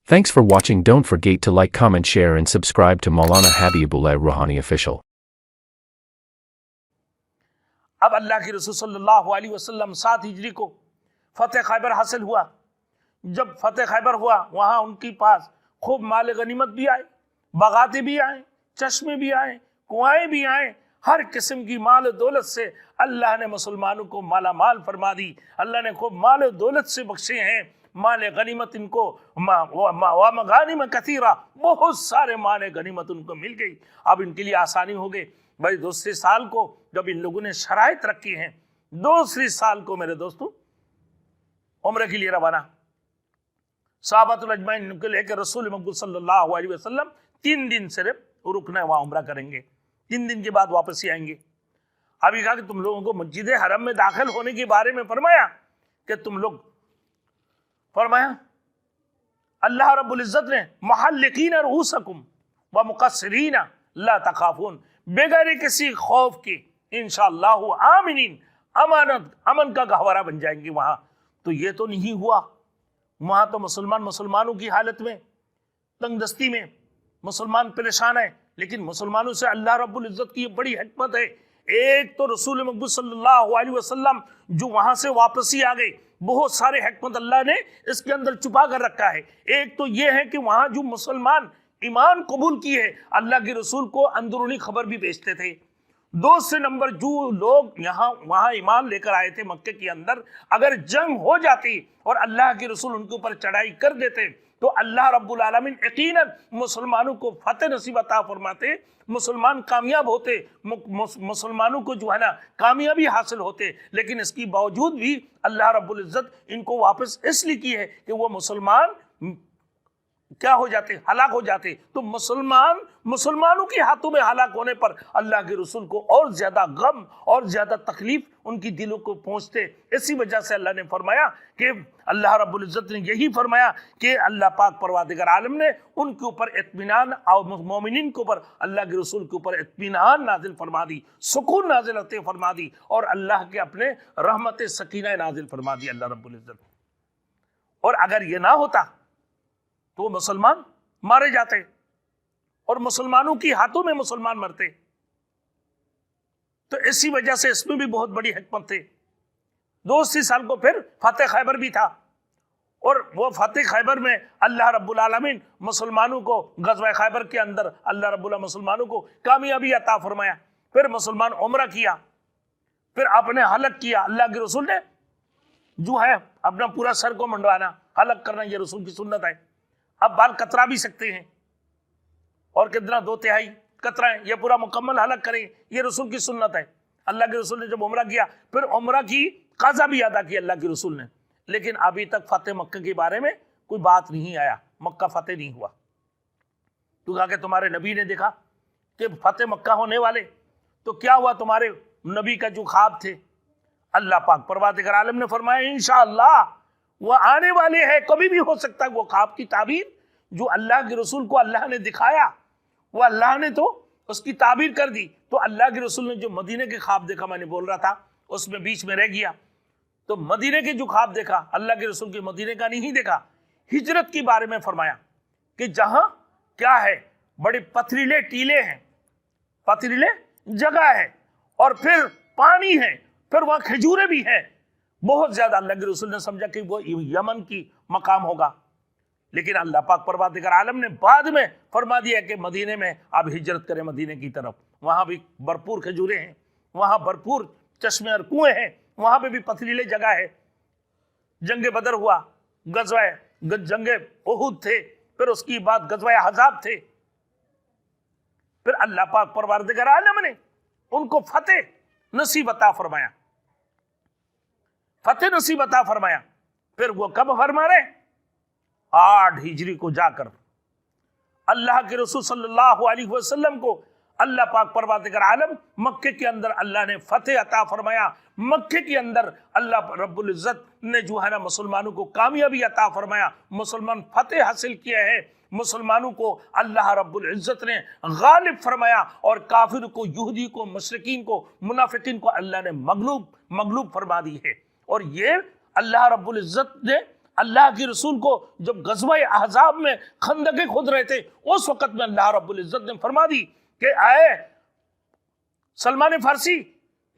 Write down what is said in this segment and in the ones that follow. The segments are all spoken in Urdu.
Thanks for watching. Don't forget to like, comment, share and subscribe to Maulana Habibullah Ruhani Official. اب اللہ کے رسول صلی اللہ علیہ وسلم 7 ہجری کو فتح خیبر حاصل ہوا. جب فتح خیبر ہوا وہاں ان کے پاس خوب مال غنیمت بھی آئے, باغاتے بھی آئے, چشمے بھی آئے, کنوائیں بھی آئے, ہر قسم کی مال و دولت سے اللہ نے مسلمانوں کو مالا مال فرما دی. اللہ نے خوب مال و دولت سے بخشے ہیں. مال غنیمت ان کو ومغانم کثیرہ, بہت سارے مال غنیمت ان کو مل گئی. اب ان کے لیے آسانی ہو گئی. بھائی دوسرے سال کو جب ان لوگوں نے شرائط رکھی ہیں, دوسری سال کو میرے دوستوں عمرے کے لیے روانہ. صحابۃ الاجمعین کو لے کے رسول مقبول صلی اللہ علیہ وسلم 3 دن صرف رکنا ہے, وہاں عمرہ کریں گے, 3 دن کے بعد واپس ہی آئیں گے. ابھی کہا کہ تم لوگوں کو مسجد حرم میں داخل ہونے کے بارے میں فرمایا کہ تم لوگ, فرمایا اللہ رب العزت نے محلقین رؤوسکم ومقصرین لا تخافون, بغیر کسی خوف کے انشاءاللہ آمنین, امن کا گہوارہ بن جائیں گے وہاں. تو یہ تو نہیں ہوا. وہاں تو مسلمانوں کی حالت میں تنگ دستی میں مسلمان پریشان ہے. لیکن مسلمانوں سے اللہ رب العزت کی یہ بڑی حکمت ہے. ایک تو رسول مقبول صلی اللہ علیہ وسلم جو وہاں سے واپسی آ گئی, بہت سارے حکمت اللہ نے اس کے اندر چھپا کر رکھا ہے. ایک تو یہ ہے کہ وہاں جو مسلمان ایمان قبول کی ہے, اللہ کے رسول کو اندرونی خبر بھی بھیجتے تھے. دوسرے نمبر جو لوگ وہاں ایمان لے کر آئے تھے مکے کے اندر, اگر جنگ ہو جاتی اور اللہ کے رسول ان کے اوپر چڑھائی کر دیتے تو اللہ رب العالمین یقیناً مسلمانوں کو فتح نصیب عطا فرماتے, مسلمان کامیاب ہوتے, مسلمانوں کو جو ہے نا کامیابی حاصل ہوتے. لیکن اس کی باوجود بھی اللہ رب العزت ان کو واپس اس لیے کی ہے کہ وہ مسلمان کیا ہو جاتے, ہلاک ہو جاتے. تو مسلمانوں کے ہاتھوں میں ہلاک ہونے پر اللہ کے رسول کو اور زیادہ غم اور زیادہ تکلیف ان کی دلوں کو پہنچتے. اسی وجہ سے اللہ نے فرمایا کہ اللہ رب العزت نے یہی فرمایا کہ اللہ پاک پروردگار عالم نے ان کے اوپر اطمینان, اور مومنین کے اوپر, اللہ کے رسول کے اوپر اطمینان نازل فرما دی, سکون نازل عطا فرما دی, اور اللہ کے اپنے رحمت سکینہ نازل فرما دی اللہ رب العزت. اور اگر یہ نہ ہوتا تو وہ مسلمان مارے جاتے اور مسلمانوں کی ہاتھوں میں مسلمان مرتے. تو اسی وجہ سے اس میں بھی بہت بڑی حکمت تھی. دوسری سال کو پھر فتح خیبر بھی تھا, اور وہ فتح خیبر میں اللہ رب العالمین مسلمانوں کو غزوہ خیبر کے اندر اللہ رب العالمین مسلمانوں کو کامیابی عطا فرمایا. پھر مسلمان عمرہ کیا, پھر اپنے حلق کیا. اللہ کے رسول نے جو ہے اپنا پورا سر کو منڈوانا, حلق کرنا, یہ رسول کی سنت ہے. اب بال کترا بھی سکتے ہیں, اور کتنا 2/3 کترائیں, یہ پورا مکمل حلق کریں, یہ رسول کی سنت ہے. اللہ کے رسول نے جب عمرہ کیا پھر عمرہ کی قضا بھی ادا کی اللہ کے رسول نے. لیکن ابھی تک فتح مکہ کے بارے میں کوئی بات نہیں آیا, مکہ فتح نہیں ہوا. تو کہا کہ تمہارے نبی نے دیکھا کہ فتح مکہ ہونے والے, تو کیا ہوا تمہارے نبی کا جو خواب تھے, اللہ پاک پروردگار عالم نے فرمایا انشاءاللہ وہ آنے والے ہیں, کبھی بھی ہو سکتا ہے. وہ خواب کی تعبیر جو اللہ کے رسول کو اللہ نے دکھایا, وہ اللہ نے تو اس کی تعبیر کر دی. تو اللہ کے رسول نے جو مدینے کے خواب دیکھا, میں نے بول رہا تھا اس میں بیچ میں رہ گیا, تو مدینے کے جو خواب دیکھا اللہ کے رسول کے مدینے کا نہیں دیکھا, ہجرت کے بارے میں فرمایا کہ جہاں کیا ہے, بڑے پتھریلے ٹیلے ہیں, پتھریلے جگہ ہے, اور پھر پانی ہے, پھر وہاں کھجورے بھی ہیں بہت زیادہ. اللہ کے رسول نے سمجھا کہ وہ یمن کی مقام ہوگا. لیکن اللہ پاک پروردگار عالم نے بعد میں فرما دیا کہ مدینے میں آپ ہجرت کریں, مدینے کی طرف. وہاں بھی بھرپور کھجورے ہیں, وہاں بھرپور چشمے اور کنویں ہیں, وہاں پہ بھی پتھریلے جگہ ہے. جنگ بدر ہوا, جنگ احد تھے, پھر اس کی بعد غزوہ احزاب تھے. پھر اللہ پاک پروردگار عالم نے ان کو فتح نصیب عطا فرمایا, فتح نصیب عطا فرمایا. پھر وہ کب فرما رہے, 8 ہجری کو جا کر اللہ کے رسول صلی اللہ علیہ وسلم کو اللہ پاک پروردگار عالم مکے کے اندر اللہ نے فتح عطا فرمایا. مکے کے اندر اللہ رب العزت نے جو ہے نا مسلمانوں کو کامیابی عطا فرمایا, مسلمان فتح حاصل کیا ہے, مسلمانوں کو اللہ رب العزت نے غالب فرمایا, اور کافر کو, یہودی کو, مشرکین کو, منافقین کو اللہ نے مغلوب فرما دی ہے. اور یہ اللہ رب العزت نے اللہ کے رسول کو جب غزوہ احزاب میں خندقیں کھود رہے تھے، اس وقت میں اللہ رب العزت نے فرما دی کہ آئے سلمان فارسی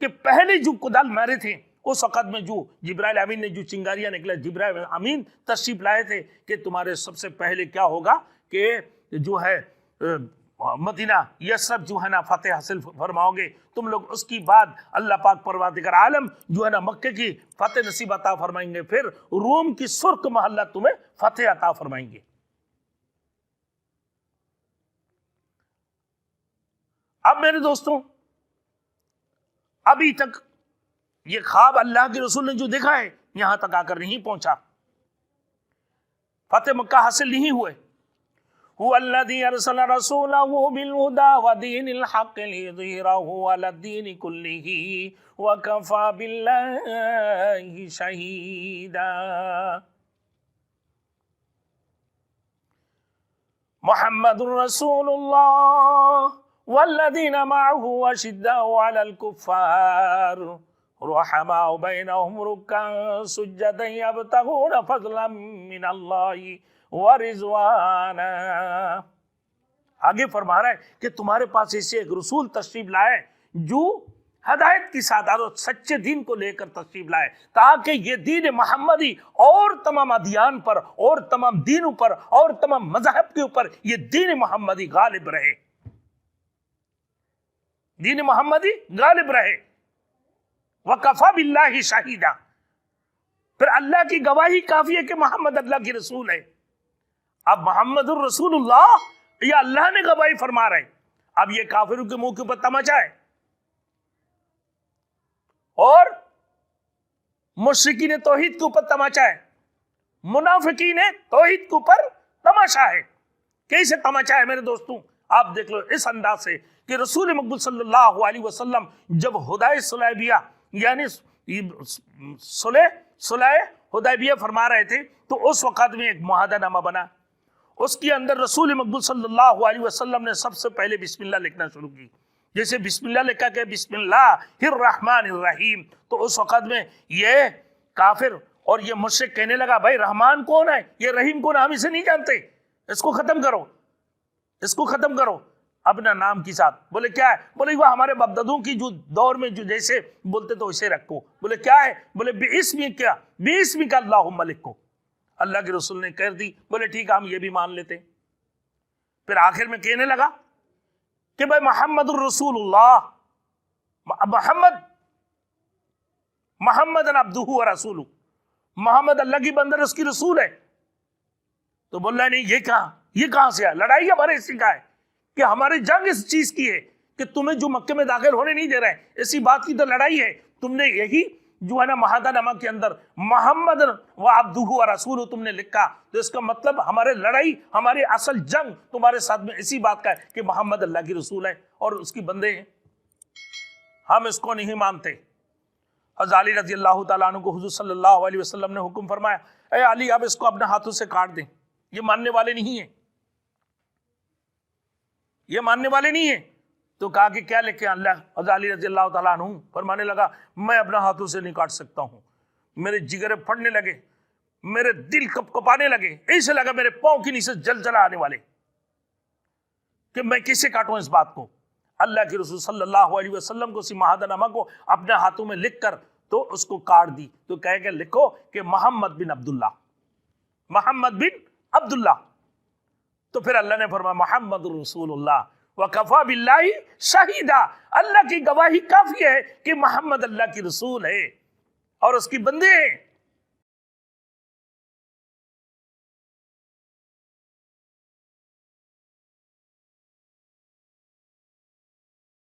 کہ پہلے جو کدال مارے تھے، اس وقت میں جو جبرائیل امین نے جو چنگاریاں نکلا، جبرائیل امین تشریف لائے تھے کہ تمہارے سب سے پہلے کیا ہوگا کہ جو ہے مدینہ یثرب جو ہے نا فتح حاصل فرماؤ گے تم لوگ، اس کی بعد اللہ پاک پروردگار عالم جو ہے نا مکے کی فتح نصیب عطا فرمائیں گے، پھر روم کی سرخ محلہ تمہیں فتح عطا فرمائیں گے۔ اب میرے دوستوں، ابھی تک یہ خواب اللہ کے رسول نے جو دیکھا ہے یہاں تک آ کر نہیں پہنچا، فتح مکہ حاصل نہیں ہوئے۔ هو الذي ارسل رسوله بالهدى ودين الحق ليظهره على الدين كله وكفى بالله شهيدا۔ محمد رسول الله والذين معه اشداء على الكفار رحماء بينهم ركعا سجدا يبتغون فضلا من الله ورضوانا۔ آگے فرما رہا ہے کہ تمہارے پاس ایسے ایک رسول تشریف لائے جو ہدایت کی ساتھ اور سچے دین کو لے کر تشریف لائے، تاکہ یہ دین محمدی اور تمام ادیان پر اور تمام دینوں پر اور تمام مذہب کے اوپر یہ دین محمدی غالب رہے، دین محمدی غالب رہے۔ وَكَفَى بِاللَّهِ شَهِيدًا، پھر اللہ کی گواہی کافی ہے کہ محمد اللہ کی رسول ہے۔ اب محمد الرسول اللہ یا اللہ نے گواہی فرما رہے، اب یہ کافروں کے منہ کے اوپر تماچا ہے اور مشرکین توحید کے اوپر تماچا ہے، منافقین توحید کے اوپر تماشا ہے۔ کیسے تماچا ہے میرے دوستوں؟ آپ دیکھ لو اس انداز سے کہ رسول مقبول صلی اللہ علیہ وسلم جب حدیبیہ صلیبیہ یعنی صلح حدیبیہ فرما رہے تھے تو اس وقت میں ایک معاہدہ نامہ بنا، اس کے اندر رسول مقبول صلی اللہ علیہ وسلم نے سب سے پہلے بسم اللہ لکھنا شروع کی۔ جیسے بسم اللہ لکھا کہ بسم اللہ الرحمن الرحیم، تو اس وقت میں یہ کافر اور یہ مشرک کہنے لگا بھائی رحمان کون ہے، یہ رحیم کون ہے، ہم اسے نہیں جانتے، اس کو ختم کرو، اس کو ختم کرو اپنا نام کی ساتھ۔ بولے کیا ہے؟ بولے وہ ہمارے باپ دادوں کی جو دور میں جو جیسے بولتے تو اسے رکھو۔ بولے کیا ہے؟ بولے بِاسْمِ کیا؟ بِاسْمِ کا اللہم لکھو۔ اللہ کے رسول نے کہہ دی، بولے ٹھیک ہے ہم یہ بھی مان لیتے۔ پھر آخر میں کہنے لگا کہ بھائی محمد الرسول اللہ، محمد عبدہ و رسولہ، محمد اللہ کی بندر اس کی رسول ہے۔ تو بول رہا نہیں یہ کہاں سے ہے؟ لڑائی ہمارے اسی کا ہے کہ ہماری جنگ اس چیز کی ہے کہ تمہیں جو مکے میں داخل ہونے نہیں دے رہے ہیں، اسی بات کی تو لڑائی ہے۔ تم نے یہی جو ہے نا معاہدہ نامہ کے اندر محمد و عبدہ و رسولہ تم نے لکھا، تو اس کا مطلب ہمارے لڑائی، ہماری اصل جنگ تمہارے ساتھ میں اسی بات کا ہے کہ محمد اللہ کی رسول ہے اور اس کی بندے ہیں، ہم اس کو نہیں مانتے۔ حضرت علی رضی اللہ تعالیٰ عنہ کو حضور صلی اللہ علیہ وسلم نے حکم فرمایا، اے علی اب اس کو اپنے ہاتھوں سے کاٹ دیں، یہ ماننے والے نہیں ہیں، یہ ماننے والے نہیں ہیں۔ تو کہا کہ کیا لکھیں اللہ؟ حضرت علی رضی اللہ تعالیٰ عنہ فرمانے لگا میں اپنا ہاتھوں سے نہیں کاٹ سکتا ہوں، میرے جگرے پھٹنے لگے، میرے دل کپ کپانے لگے، ایسے لگا میرے پاؤں کے نیچے جل آنے والے کہ میں کیسے کاٹوں اس بات کو۔ اللہ کے رسول صلی اللہ علیہ وسلم کو اسی معاہدہ نامہ کو اپنے ہاتھوں میں لکھ کر تو اس کو کاٹ دی، تو کہے کہ لکھو کہ محمد بن عبداللہ، محمد بن عبداللہ۔ تو پھر اللہ نے فرمایا محمد رسول اللہ وَكَفَى بِاللَّهِ شَهِيدًا، اللہ کی گواہی کافی ہے کہ محمد اللہ کی رسول ہے اور اس کی بندے ہیں۔